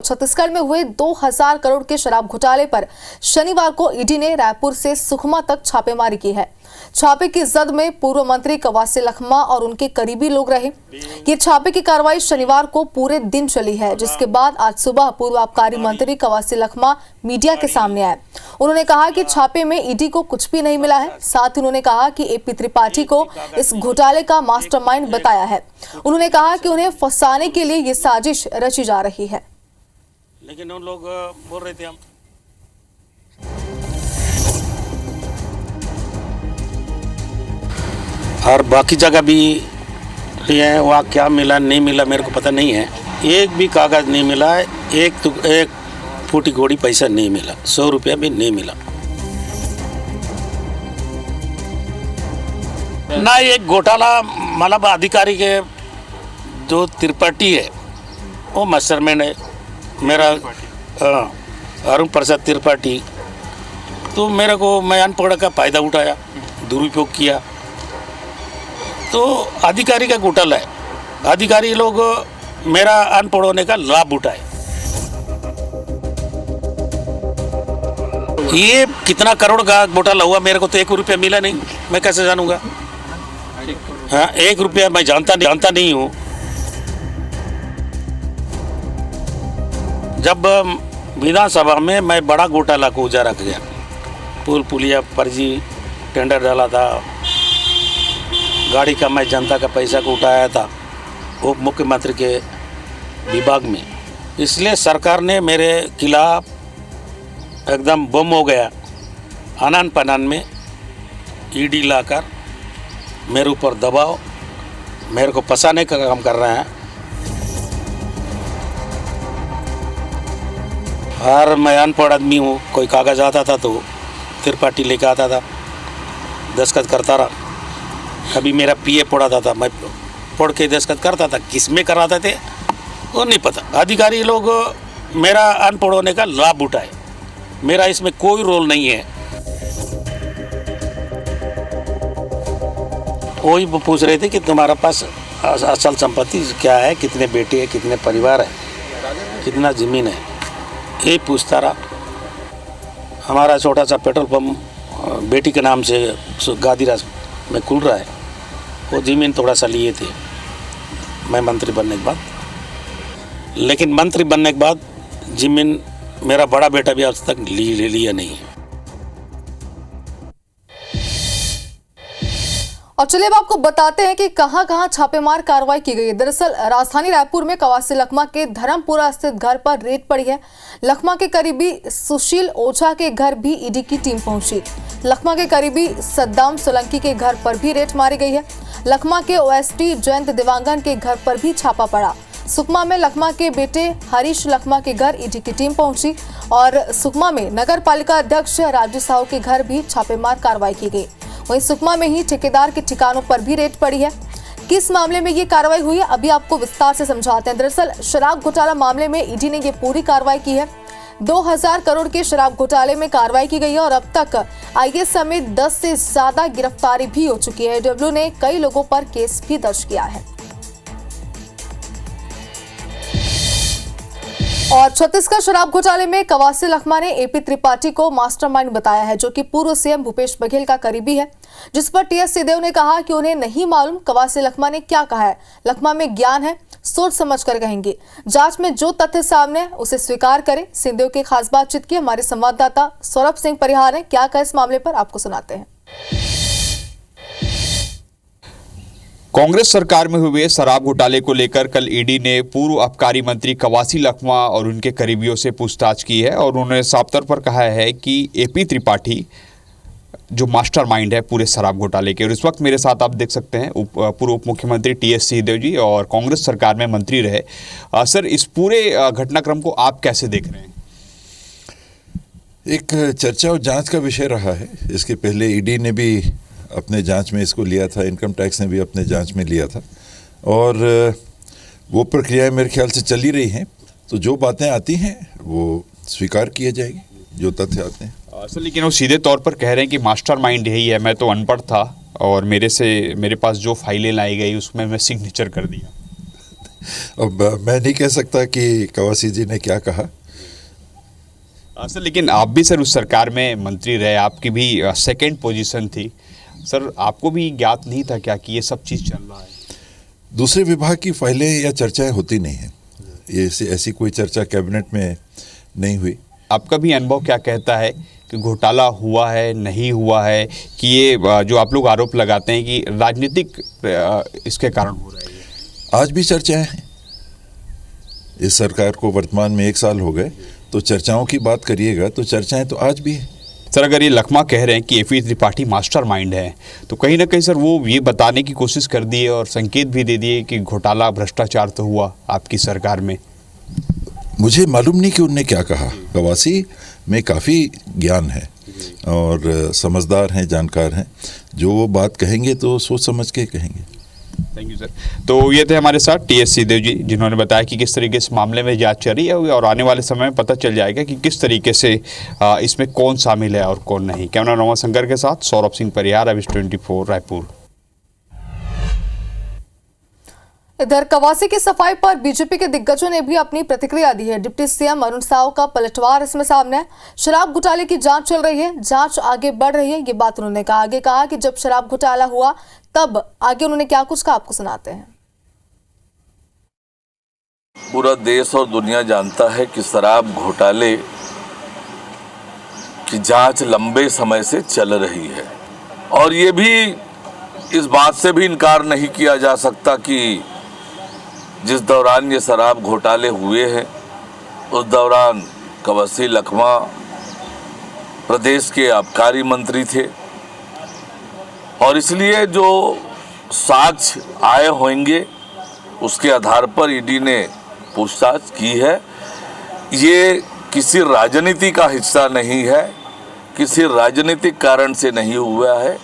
छत्तीसगढ़ में हुए 2000 करोड़ के शराब घोटाले पर शनिवार को ईडी ने रायपुर से सुकमा तक छापेमारी की है। छापे की जद में पूर्व मंत्री कवासी लखमा और उनके करीबी लोग रहे। ये छापे की कार्रवाई शनिवार को पूरे दिन चली है, जिसके बाद आज सुबह पूर्व आबकारी मंत्री कवासी लखमा मीडिया के सामने आए। उन्होंने कहा कि छापे में ईडी को कुछ भी नहीं मिला है। साथ ही उन्होंने कहा कि एपी त्रिपाठी को इस घोटाले का मास्टरमाइंड बताया है। उन्होंने कहा कि उन्हें फंसाने के लिए ये साजिश रची जा रही है। लेकिन उन लोग बोल रहे थे हम और बाकी जगह भी है, वहाँ क्या मिला नहीं मिला मेरे को पता नहीं है। एक भी कागज नहीं मिला है, एक फूटी घोड़ी पैसा नहीं मिला, 100 रुपया भी नहीं मिला ना। एक घोटाला मतलब अधिकारी के जो त्रिपाठी है वो मास्टरमाइंड है मेरा, अरुण प्रसाद त्रिपाठी। तो मेरे को मैं अनपढ़ का फायदा उठाया, दुरुपयोग किया, तो अधिकारी का घोटाला है। अधिकारी लोग मेरा अनपढ़ होने का लाभ उठाए। ये कितना करोड़ का घोटाला हुआ मेरे को तो 1 रुपया मिला नहीं, मैं कैसे जानूंगा? हाँ, 1 रुपया मैं जानता नहीं हूँ। जब विधानसभा में मैं बड़ा घोटाला को उजागर किया, पुल पुलिया फर्जी टेंडर डाला था, गाड़ी का मैं जनता का पैसा को उठाया था उप मुख्यमंत्री के विभाग में, इसलिए सरकार ने मेरे खिलाफ एकदम बम हो गया। आनन पनान में ईडी लाकर मेरे ऊपर दबाव, मेरे को फंसाने का काम कर रहे हैं। और मैं अनपढ़ आदमी हूँ, कोई कागज़ आता था तो त्रिपाठी लेकर आता था, दस्तखत करता रहा। कभी मेरा पीए पढ़ाता था, मैं पढ़ के दस्तखत करता था। किस में कराते थे वो नहीं पता। अधिकारी लोग मेरा अनपढ़ होने का लाभ उठाए, मेरा इसमें कोई रोल नहीं है। वही पूछ रहे थे कि तुम्हारा पास अचल संपत्ति क्या है, कितने बेटे हैं, कितने परिवार है, कितना ज़मीन है, यही पूछता रहा। हमारा छोटा सा पेट्रोल पंप बेटी के नाम से गादीराज में खुल रहा है, वो ज़मीन थोड़ा सा लिए थे मैं मंत्री बनने के बाद। लेकिन मंत्री बनने के बाद ज़मीन मेरा बड़ा बेटा भी आज तक लिया नहीं है। और चलिए अब आपको बताते हैं कि कहां-कहां छापेमार कार्रवाई की गई है। दरअसल राजधानी रायपुर में कवासी लखमा के धर्मपुरा स्थित घर पर रेड पड़ी है। लखमा के करीबी सुशील ओझा के घर भी ईडी की टीम पहुंची। लखमा के करीबी सद्दाम सोलंकी के घर पर भी रेड मारी गई है। लखमा के ओएसडी जयंत देवांगन के घर पर भी छापा पड़ा। सुकमा में लखमा के बेटे हरीश लखमा के घर ईडी की टीम पहुंची और सुकमा में नगर पालिका अध्यक्ष राजू साहू के घर भी छापेमार कार्रवाई की गई। वहीं सुकमा में ही ठेकेदार के ठिकानों पर भी रेड पड़ी है। किस मामले में ये कार्रवाई हुई है अभी आपको विस्तार से समझाते हैं। दरअसल शराब घोटाला मामले में ईडी ने ये पूरी कार्रवाई की है। 2000 करोड़ के शराब घोटाले में कार्रवाई की गई है और अब तक आईएएस समेत 10 से ज्यादा गिरफ्तारी भी हो चुकी है। डब्ल्यू ने कई लोगों पर केस भी दर्ज किया है। और छत्तीसगढ़ शराब घोटाले में कवासी लखमा ने एपी त्रिपाठी को मास्टरमाइंड बताया है, जो कि पूर्व सीएम भूपेश बघेल का करीबी है, जिस पर टीएस सिंहदेव ने कहा कि उन्हें नहीं मालूम कवासी लखमा ने क्या कहा है। लखमा में ज्ञान है, सोच समझ कर कहेंगे। जांच में जो तथ्य सामने है उसे स्वीकार करें। सिंहदेव की खास बातचीत की हमारे संवाददाता सौरभ सिंह परिहार ने क्या कहा इस मामले पर, आपको सुनाते हैं। कांग्रेस सरकार में हुए शराब घोटाले को लेकर कल ईडी ने पूर्व आबकारी मंत्री कवासी लखमा और उनके करीबियों से पूछताछ की है और उन्होंने साफ तौर पर कहा है कि एपी त्रिपाठी जो मास्टरमाइंड है पूरे शराब घोटाले के। और इस वक्त मेरे साथ आप देख सकते हैं पूर्व उप मुख्यमंत्री टीएस सिंहदेव जी और कांग्रेस सरकार में मंत्री रहे। सर, इस पूरे घटनाक्रम को आप कैसे देख रहे हैं? एक चर्चा और जांच का विषय रहा है। इसके पहले ईडी ने भी अपने जांच में इसको लिया था, इनकम टैक्स ने भी अपने जांच में लिया था और वो प्रक्रियाएं मेरे ख्याल से चली रही हैं। तो जो बातें आती हैं वो स्वीकार किया जाएगी, जो तथ्य आते हैं। सर, लेकिन वो सीधे तौर पर कह रहे हैं कि मास्टरमाइंड यही है, मैं तो अनपढ़ था और मेरे पास जो फाइलें लाई गई उसमें मैं सिग्नेचर कर दिया। अब मैं नहीं कह सकता कि कवासी जी ने क्या कहा। सर लेकिन आप भी सर उस सरकार में मंत्री रहे, आपकी भी सेकंड पोजीशन थी सर, आपको भी ज्ञात नहीं था क्या कि ये सब चीज़ चल रहा है? दूसरे विभाग की फाइलें या चर्चाएं होती नहीं हैं, ये ऐसी कोई चर्चा कैबिनेट में नहीं हुई। आपका भी अनुभव क्या कहता है कि घोटाला हुआ है नहीं हुआ है, कि ये जो आप लोग आरोप लगाते हैं कि राजनीतिक इसके कारण हो रहा है? आज भी चर्चाएं हैं। इस सरकार को वर्तमान में 1 साल हो गए, तो चर्चाओं की बात करिएगा तो चर्चाएं तो आज भी हैं। सर अगर ये लखमा कह रहे हैं कि एपी त्रिपाठी मास्टरमाइंड है, तो कहीं ना कहीं सर वो ये बताने की कोशिश कर दिए और संकेत भी दे दिए कि घोटाला भ्रष्टाचार तो हुआ आपकी सरकार में। मुझे मालूम नहीं कि उनने क्या कहा। कवासी में काफ़ी ज्ञान है और समझदार हैं, जानकार हैं। जो वो बात कहेंगे तो सोच समझ के कहेंगे। Thank you sir. तो ये थे हमारे साथ टीएस सिद्धू जी, जिन्होंने बताया कि किस तरीके से मामले में जांच चल रही है और आने वाले समय में पता चल जाएगा कि किस तरीके से इसमें कौन शामिल है और कौन नहीं। कैमरा नोमा शंकर के साथ सौरभ सिंह परिहार, अविश 24 रायपुर। इधर कवासी की सफाई पर बीजेपी के दिग्गजों ने भी अपनी प्रतिक्रिया दी है। डिप्टी सीएम अरुण साव का पलटवार इसमें सामने है। शराब घोटाले की जांच चल रही है, जांच आगे बढ़ रही है, ये बात उन्होंने कहा। आगे कहा कि जब शराब घोटाला हुआ तब आगे उन्होंने क्या कुछ कहा, आपको सुनाते हैं। पूरा देश और दुनिया जानता है कि शराब घोटाले की जांच लंबे समय से चल रही है और ये भी इस बात से भी इनकार नहीं किया जा सकता कि जिस दौरान ये शराब घोटाले हुए हैं उस दौरान कवासी लखमा प्रदेश के आबकारी मंत्री थे और इसलिए जो साक्ष्य आए होंगे उसके आधार पर ईडी ने पूछताछ की है। ये किसी राजनीति का हिस्सा नहीं है, किसी राजनीतिक कारण से नहीं हुआ है।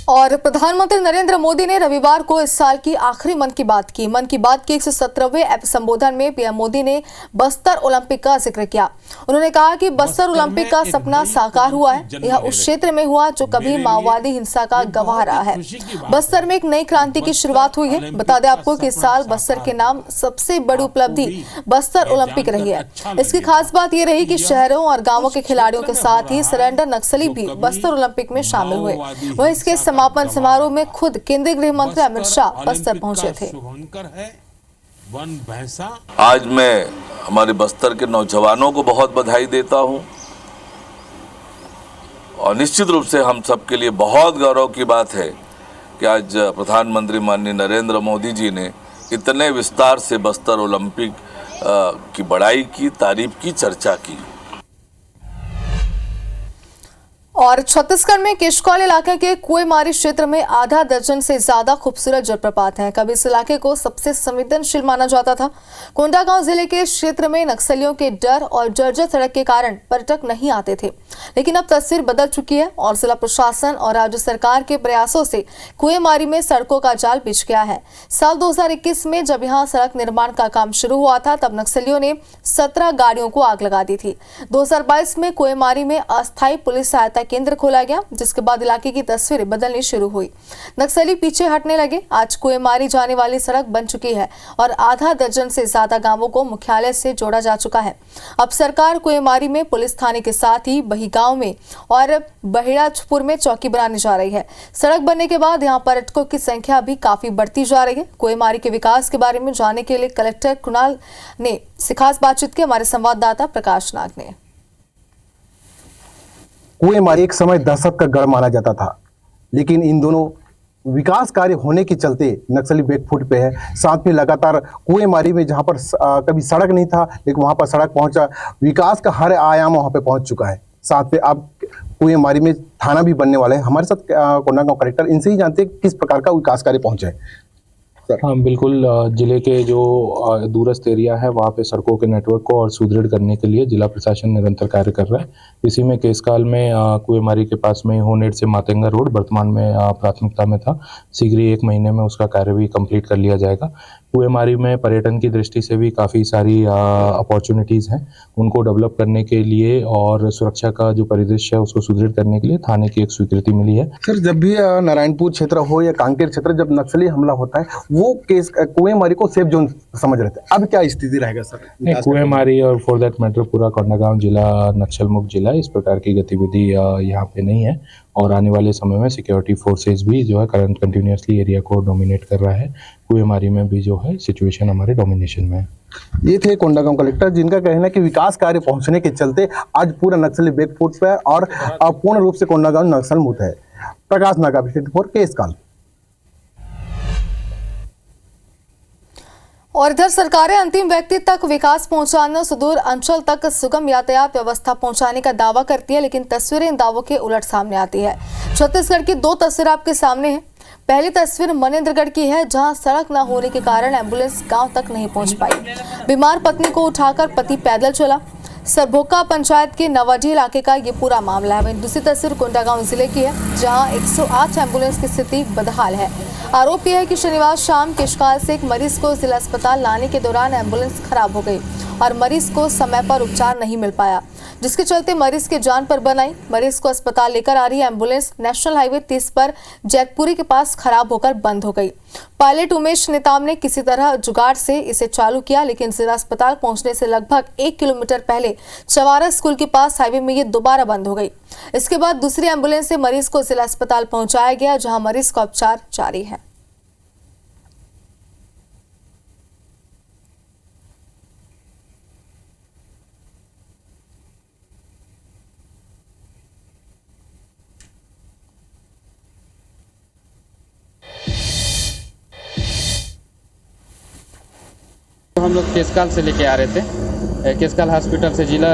और प्रधानमंत्री नरेंद्र मोदी ने रविवार को इस साल की आखिरी मन की बात की। मन की बात के 117वें संबोधन में पीएम मोदी ने बस्तर ओलंपिक का जिक्र किया। उन्होंने कहा कि बस्तर ओलंपिक का सपना साकार हुआ है। यह उस क्षेत्र में हुआ जो कभी माओवादी हिंसा का गवाह रहा है। बस्तर में एक नई क्रांति की शुरुआत हुई है। बता दें आपको कि इस साल बस्तर के नाम सबसे बड़ी उपलब्धि बस्तर ओलंपिक रही है। इसकी खास बात यह रही कि शहरों और गाँवों के खिलाड़ियों के साथ ही सरेंडर नक्सली भी बस्तर ओलंपिक में शामिल हुए। वहीं इसके समापन समारोह में खुद केंद्रीय गृह मंत्री अमित शाह बस्तर पहुंचे थे। आज मैं हमारे बस्तर के नौजवानों को बहुत बधाई देता हूं और निश्चित रूप से हम सबके लिए बहुत गौरव की बात है कि आज प्रधानमंत्री माननीय नरेंद्र मोदी जी ने इतने विस्तार से बस्तर ओलंपिक की बड़ाई की, तारीफ की, चर्चा की। और छत्तीसगढ़ में केशकाल इलाके के कुएमारी क्षेत्र में आधा दर्जन से ज्यादा खूबसूरत जलप्रपात हैं। कभी इस इलाके को सबसे संवेदनशील माना जाता था। कोंडागांव जिले के क्षेत्र में नक्सलियों के डर और जर्जर सड़क के कारण पर्यटक नहीं आते थे, लेकिन अब तस्वीर बदल चुकी है और जिला प्रशासन और राज्य सरकार के प्रयासों से कुएमारी में सड़कों का जाल बिछ गया है। साल 2021 में जब यहाँ सड़क निर्माण का काम शुरू हुआ था तब नक्सलियों ने 17 गाड़ियों को आग लगा दी थी। 2022 में कुएमारी में अस्थायी पुलिस सहायता केंद्र खोला गया, जिसके बाद इलाके की तस्वीर बदलनी शुरू हुई। नक्सली पीछे हटने लगे। आज कुएमारी जाने वाली सड़क बन चुकी है और आधा दर्जन से ज्यादा गांवों को मुख्यालय से जोड़ा जा चुका है। अब सरकार कुएमारी में पुलिस थाने के साथ ही बहीगांव में और बहिराजपुर में चौकी बनाने जा रही है। सड़क बनने के बाद यहाँ पर्यटकों की संख्या भी काफी बढ़ती जा रही है। कुएमारी के विकास के बारे में जानने के लिए कलेक्टर कुणाल ने से खास बातचीत की। हमारे संवाददाता प्रकाश नाग ने। कुएमारी एक समय दहशत का गढ़ माना जाता था, लेकिन इन दोनों विकास कार्य होने के चलते नक्सली बैकफुट पे है। साथ में लगातार कुएमारी में जहां पर कभी सड़क नहीं था, लेकिन वहां पर सड़क पहुंचा। विकास का हर आयाम वहां पे पहुंच चुका है। साथ में अब कुएमारी में थाना भी बनने वाला है। हमारे साथ कोंडागांव कलेक्टर, इनसे ही जानते हैं किस प्रकार का विकास कार्य पहुंचा है। हाँ बिल्कुल, जिले के जो दूरस्थ एरिया है वहाँ पे सड़कों के नेटवर्क को और सुदृढ़ करने के लिए जिला प्रशासन निरंतर कार्य कर रहा है। इसी में केशकाल में कुएमारी के पास में होनेट से मातेंगा रोड वर्तमान में प्राथमिकता में था। शीघ्र ही 1 महीने में उसका कार्य भी कंप्लीट कर लिया जाएगा। कुएमारी में पर्यटन की दृष्टि से भी काफ़ी सारी अपॉर्चुनिटीज़ हैं, उनको डेवलप करने के लिए और सुरक्षा का जो परिदृश्य है उसको सुदृढ़ करने के लिए थाने की एक स्वीकृति मिली है। सर, जब भी नारायणपुर क्षेत्र हो या कांकेर क्षेत्र, जब नक्सली हमला होता है वो केस कुएमारी को सेफ जोन समझ रहे थे, अब क्या स्थिति रहेगा सर? नहीं, कुएमारी और फॉर दैट मैटर पूरा कोंडागांव जिला नक्सल मुक्त जिला, इस प्रकार की गतिविधि यहाँ पे नहीं है और आने वाले समय में सिक्योरिटी फोर्सेज भी जो है करंट कंटिन्यूसली एरिया को डोमिनेट कर रहा है। कुएमारी में भी जो है सिचुएशन हमारे डोमिनेशन में है। ये थे कोंडागांव कलेक्टर, जिनका कहना है कि विकास कार्य पहुंचने के चलते आज पूरा नक्सली बैकफुट पे और पूर्ण रूप से कोंडागांव नक्सल मुक्त है। प्रकाश नागा, फॉर केस काल। और इधर सरकारें अंतिम व्यक्ति तक विकास पहुंचाने, सुदूर अंचल तक सुगम यातायात व्यवस्था पहुंचाने का दावा करती है, लेकिन तस्वीरें इन दावों के उलट सामने आती है। छत्तीसगढ़ की दो तस्वीरें आपके सामने हैं। पहली तस्वीर मनेन्द्रगढ़ की है, जहां सड़क न होने के कारण एम्बुलेंस गांव तक नहीं पहुंच पाई। बीमार पत्नी को उठाकर पति पैदल चला। सरभोका पंचायत के नवाडी इलाके का ये पूरा मामला है। वहीं दूसरी तस्वीर कोंडागांव जिले की है, जहां 108 एम्बुलेंस की स्थिति बदहाल है। आरोप यह है कि शनिवार शाम केशकाल से एक मरीज को जिला अस्पताल लाने के दौरान एम्बुलेंस खराब हो गई और मरीज को समय पर उपचार नहीं मिल पाया, जिसके चलते मरीज की जान पर बन आई। मरीज को अस्पताल लेकर आ रही एम्बुलेंस नेशनल हाईवे 30 पर जैतपुरी के पास खराब होकर बंद हो गई। पायलट उमेश नेताम ने किसी तरह जुगाड़ से इसे चालू किया, लेकिन जिला अस्पताल पहुंचने से लगभग 1 किलोमीटर पहले चवारा स्कूल के पास हाईवे में ये दोबारा बंद हो गई। इसके बाद दूसरी एम्बुलेंस से मरीज को जिला अस्पताल पहुंचाया गया, जहां मरीज का उपचार जारी है। हम लोग केशकाल से लेके आ रहे थे, केशकाल हॉस्पिटल से जिला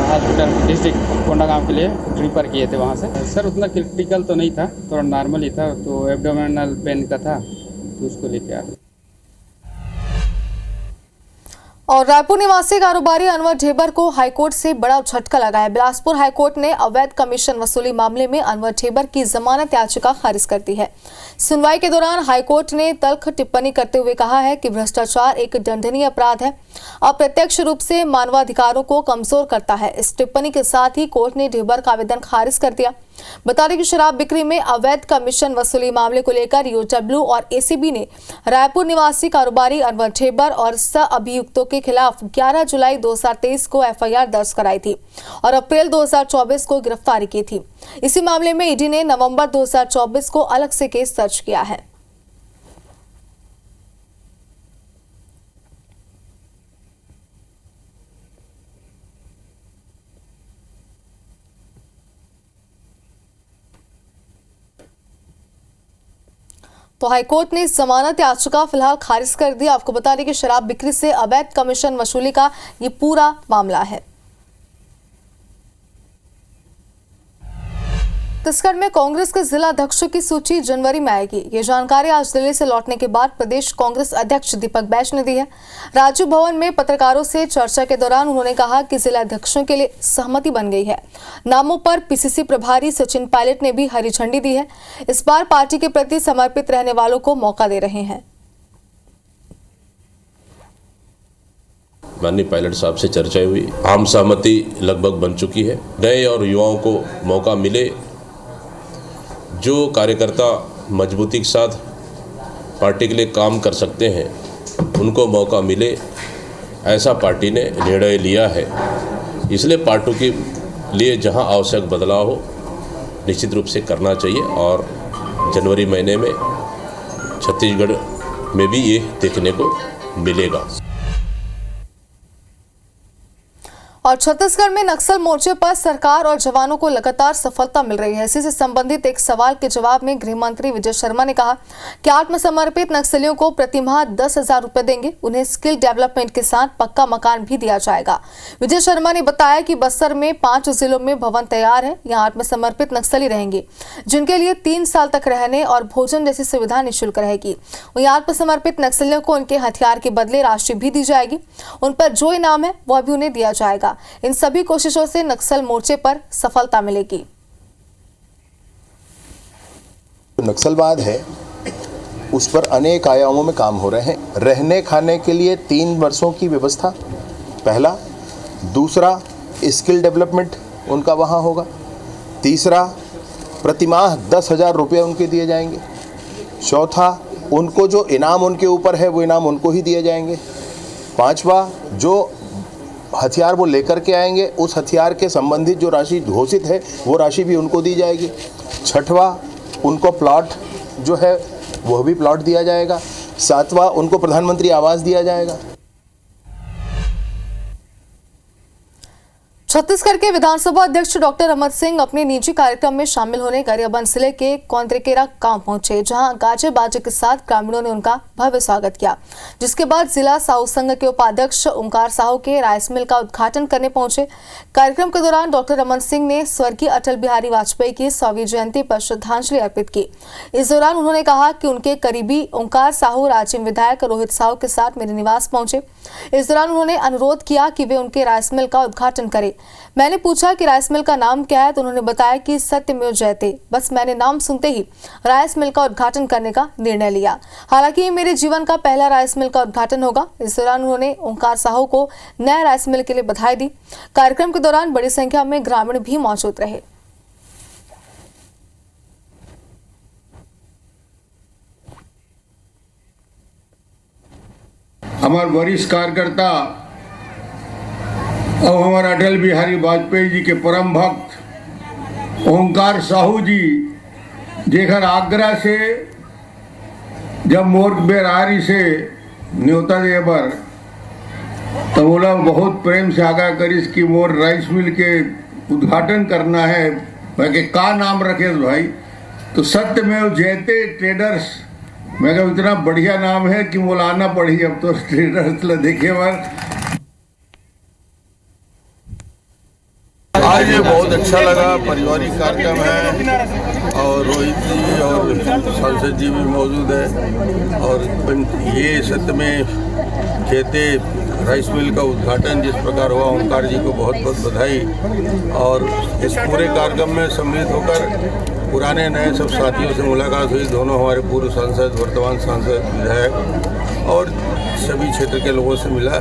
हॉस्पिटल डिस्ट्रिक्ट कोंडागांव के लिए ट्रिपर किए थे वहाँ से। सर उतना क्रिटिकल तो नहीं था, थोड़ा नॉर्मल ही था, तो एब्डोमिनल पेन का था तो उसको लेके आ रहे थे। और रायपुर निवासी कारोबारी अनवर ढेबर को हाईकोर्ट से बड़ा झटका लगा है। बिलासपुर हाईकोर्ट ने अवैध कमीशन वसूली मामले में अनवर ढेबर की जमानत याचिका खारिज कर दी है। सुनवाई के दौरान हाईकोर्ट ने तल्ख टिप्पणी करते हुए कहा है कि भ्रष्टाचार एक दंडनीय अपराध है, अप्रत्यक्ष रूप से मानवाधिकारों को कमजोर करता है। इस टिप्पणी के साथ ही कोर्ट ने ढेबर का आवेदन खारिज कर दिया। बता दें कि शराब बिक्री में अवैध कमीशन वसूली मामले को लेकर यूडब्ल्यू और एसीबी ने रायपुर निवासी कारोबारी अनवर ढेबर और सह अभियुक्तों के खिलाफ 11 जुलाई 2023 को एफआईआर दर्ज कराई थी और अप्रैल 2024 को गिरफ्तारी की थी। इसी मामले में ईडी ने नवंबर 2024 को अलग से केस दर्ज किया है। तो हाईकोर्ट ने जमानत याचिका फिलहाल खारिज कर दी। आपको बता दें कि शराब बिक्री से अवैध कमीशन वसूली का ये पूरा मामला है। छत्तीसगढ़ में कांग्रेस के जिला अध्यक्षों की सूची जनवरी में आएगी। ये जानकारी आज दिल्ली से लौटने के बाद प्रदेश कांग्रेस अध्यक्ष दीपक बैज ने दी है। राजीव भवन में पत्रकारों से चर्चा के दौरान उन्होंने कहा कि जिला अध्यक्षों के लिए सहमति बन गई है। नामों पर पीसीसी प्रभारी सचिन पायलट ने भी हरी झंडी दी है। इस बार पार्टी के प्रति समर्पित रहने वालों को मौका दे रहे हैं। माननीय पायलट साहब से चर्चा हुई, आम सहमति लगभग बन चुकी है। नए और युवाओं को मौका मिले, जो कार्यकर्ता मजबूती के साथ पार्टी के लिए काम कर सकते हैं उनको मौका मिले, ऐसा पार्टी ने निर्णय लिया है। इसलिए पार्टी के लिए जहां आवश्यक बदलाव हो निश्चित रूप से करना चाहिए और जनवरी महीने में छत्तीसगढ़ में भी ये देखने को मिलेगा। और छत्तीसगढ़ में नक्सल मोर्चे पर सरकार और जवानों को लगातार सफलता मिल रही है। इसी से संबंधित एक सवाल के जवाब में गृह मंत्री विजय शर्मा ने कहा कि आत्मसमर्पित नक्सलियों को प्रतिमाह 10,000 रुपए देंगे। उन्हें स्किल डेवलपमेंट के साथ पक्का मकान भी दिया जाएगा। विजय शर्मा ने बताया कि बस्तर में 5 जिलों में भवन तैयार है। यहाँ आत्मसमर्पित नक्सली रहेंगे, जिनके लिए 3 साल तक रहने और भोजन जैसी सुविधा निःशुल्क रहेगी। वहीं आत्मसमर्पित नक्सलियों को उनके हथियार के बदले राशि भी दी जाएगी। उन पर जो इनाम है वह भी उन्हें दिया जाएगा। इन सभी कोशिशों से नक्सल मोर्चे पर सफलता मिलेगी। नक्सलवाद है उस पर अनेक आयामों में काम हो रहे हैं। रहने खाने के लिए 3 वर्षों की व्यवस्था पहला, दूसरा स्किल डेवलपमेंट उनका वहाँ होगा, तीसरा प्रतिमाह 10,000 रुपये उनके दिए जाएंगे, चौथा उनको जो इनाम उनके ऊपर है वो इनाम उनको ही दिए जाएंगे, पांचवा जो हथियार वो लेकर के आएंगे उस हथियार के संबंधित जो राशि घोषित है वो राशि भी उनको दी जाएगी, छठवा उनको प्लॉट जो है वह भी प्लॉट दिया जाएगा, सातवां उनको प्रधानमंत्री आवास दिया जाएगा। छत्तीसगढ़ के विधानसभा अध्यक्ष डॉक्टर रमन सिंह अपने निजी कार्यक्रम में शामिल होने गरियाबंद जिले के कौंद्रेकेरा गांव पहुंचे, जहां गाजे बाजे के साथ ग्रामीणों ने उनका भव्य स्वागत किया। जिसके बाद जिला साहू संघ के उपाध्यक्ष ओंकार साहू के राइस मिल का उद्घाटन करने पहुंचे। कार्यक्रम के दौरान डॉक्टर रमन सिंह ने स्वर्गीय अटल बिहारी वाजपेयी की 100वीं जयंती पर श्रद्धांजलि अर्पित की। इस दौरान उन्होंने कहा कि उनके करीबी ओंकार साहू राजिम विधायक रोहित साहू के साथ मेरे निवास पहुंचे। इस दौरान उन्होंने अनुरोध किया कि वे उनके राइस मिल का उद्घाटन करें। मैंने पूछा कि राइस मिल का नाम क्या है, तो उन्होंने बताया कि सत्यमेव जयते। बस मैंने नाम सुनते ही राइस मिल का उद्घाटन करने का निर्णय लिया। हालांकि ये मेरे जीवन का पहला राइस मिल का उद्घाटन होगा। इस दौरान उन्होंने ओंकार साहू को नए राइस मिल के लिए बधाई दी। कार्यक्रम के दौरान बड़ी संख्या में ग्रामीण भी मौजूद रहे। हमारे वरिष्ठ कार्यकर्ता और हमारे अटल बिहारी वाजपेयी जी के परम भक्त ओंकार साहू जी जेकर आगरा से जब मोर बेरारी से न्योता देवर तो बोला बहुत प्रेम से आगा करिस कि मोर राइस मिल के उद्घाटन करना है। मैं के का नाम रखे भाई, तो सत्यमेव जयते ट्रेडर्स। मैं कहा इतना बढ़िया नाम है कि मोलाना पड़ी अब तो ट्रेडर्स देखे बार। आज ये बहुत अच्छा लगा, पारिवारिक कार्यक्रम है और रोहित जी और सांसद जी भी मौजूद है और ये सत्य में कहते राइस मिल का उद्घाटन जिस प्रकार हुआ, ओंकार जी को बहुत बहुत बधाई। और इस पूरे कार्यक्रम में सम्मिलित होकर पुराने नए सब साथियों से मुलाकात हुई। दोनों हमारे पूर्व सांसद, वर्तमान सांसद, विधायक और सभी क्षेत्र के लोगों से मिला।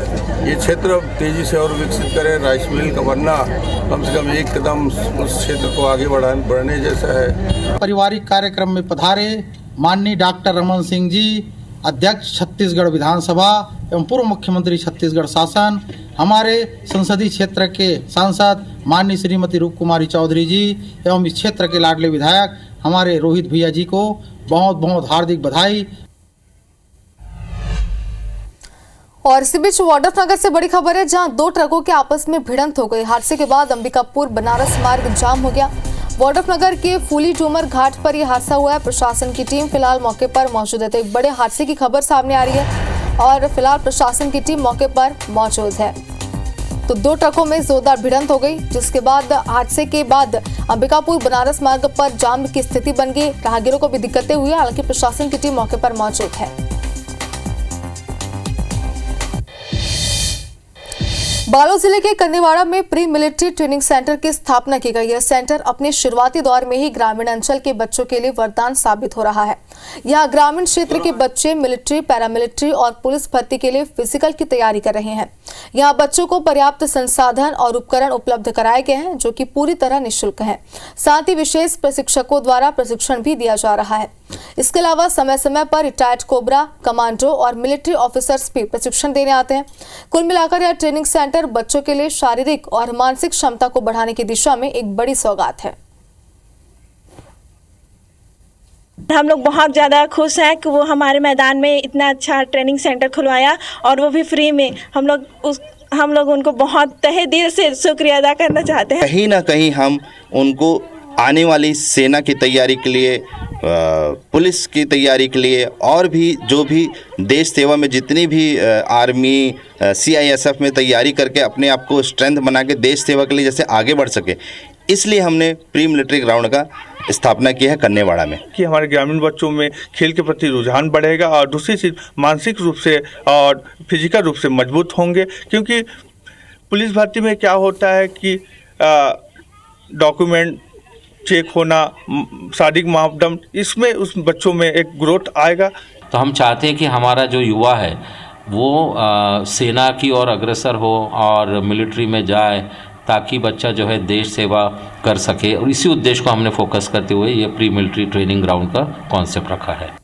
ये क्षेत्र अब तेज़ी से और विकसित करें, राइस मिल का बनना कम से कम एक कदम उस क्षेत्र को आगे बढ़ने जैसा है। पारिवारिक कार्यक्रम में पधारे माननीय डॉक्टर रमन सिंह जी, अध्यक्ष छत्तीसगढ़ विधानसभा एवं पूर्व मुख्यमंत्री छत्तीसगढ़ शासन, हमारे संसदीय क्षेत्र के सांसद माननीय श्रीमती रूप कुमारी चौधरी जी एवं इस क्षेत्र के लाडले विधायक हमारे रोहित भैया जी को बहुत बहुत हार्दिक बधाई। और इसी बीच वाड्रफनगर से बड़ी खबर है, जहां 2 ट्रकों के आपस में भिड़ंत हो गई। हादसे के बाद अंबिकापुर बनारस मार्ग जाम हो गया। वाड्रफनगर के फूली डूमर घाट पर यह हादसा हुआ है। प्रशासन की टीम फिलहाल मौके पर मौजूद है। तो एक बड़े हादसे की खबर सामने आ रही है और फिलहाल प्रशासन की टीम मौके पर मौजूद है। तो 2 ट्रकों में जोरदार भिड़ंत हो गई, जिसके बाद हादसे के बाद अंबिकापुर बनारस मार्ग पर जाम की स्थिति बन गई। राहगीरों को भी दिक्कतें हुई, हालांकि प्रशासन की टीम मौके पर मौजूद है। बालोद जिले के कन्नीवाड़ा में प्री मिलिट्री ट्रेनिंग सेंटर की स्थापना की गई है। सेंटर अपने शुरुआती दौर में ही ग्रामीण अंचल के बच्चों के लिए वरदान साबित हो रहा है। यहाँ ग्रामीण क्षेत्र के बच्चे मिलिट्री, पैरामिलिट्री और पुलिस भर्ती के लिए फिजिकल की तैयारी कर रहे हैं। यहाँ बच्चों को पर्याप्त संसाधन और उपकरण उपलब्ध कराए गए हैं, जो कि पूरी तरह निःशुल्क है। साथ ही विशेष प्रशिक्षकों द्वारा प्रशिक्षण भी दिया जा रहा है। इसके अलावा समय समय पर रिटायर्ड कोबरा, कमांडो और मिलिट्री ऑफिसर्स भी प्रशिक्षण देने आते हैं। कुल मिलाकर यह ट्रेनिंग सेंटर बच्चों के लिए शारीरिक और मानसिक क्षमता को बढ़ाने की दिशा में एक बड़ी सौगात है। हम लोग बहुत ज़्यादा खुश हैं कि वो हमारे मैदान में इतना अच्छा ट्रेनिंग सेंटर खुलवाया और वो भी फ्री में। हम लोग उनको बहुत तहे दिल से शुक्रिया अदा करना चाहते हैं। कहीं ना कहीं हम उनको आने वाली सेना की तैयारी के लिए, पुलिस की तैयारी के लिए और भी जो भी देश सेवा में जितनी भी आर्मी, CISF में तैयारी करके अपने आप को स्ट्रेंथ बना के देश सेवा के लिए जैसे आगे बढ़ सके, इसलिए हमने प्री मिलिट्री ग्राउंड का स्थापना की है कन्नीवाड़ा में। कि हमारे ग्रामीण बच्चों में खेल के प्रति रुझान बढ़ेगा और दूसरी चीज़ मानसिक रूप से और फिजिकल रूप से मजबूत होंगे। क्योंकि पुलिस भर्ती में क्या होता है कि डॉक्यूमेंट चेक होना, शारीरिक मापदंड, इसमें उस बच्चों में एक ग्रोथ आएगा। तो हम चाहते हैं कि हमारा जो युवा है वो सेना की ओर अग्रसर हो और मिलिट्री में जाए, ताकि बच्चा जो है देश सेवा कर सके। और इसी उद्देश्य को हमने फोकस करते हुए ये प्री मिलिट्री ट्रेनिंग ग्राउंड का कॉन्सेप्ट रखा है।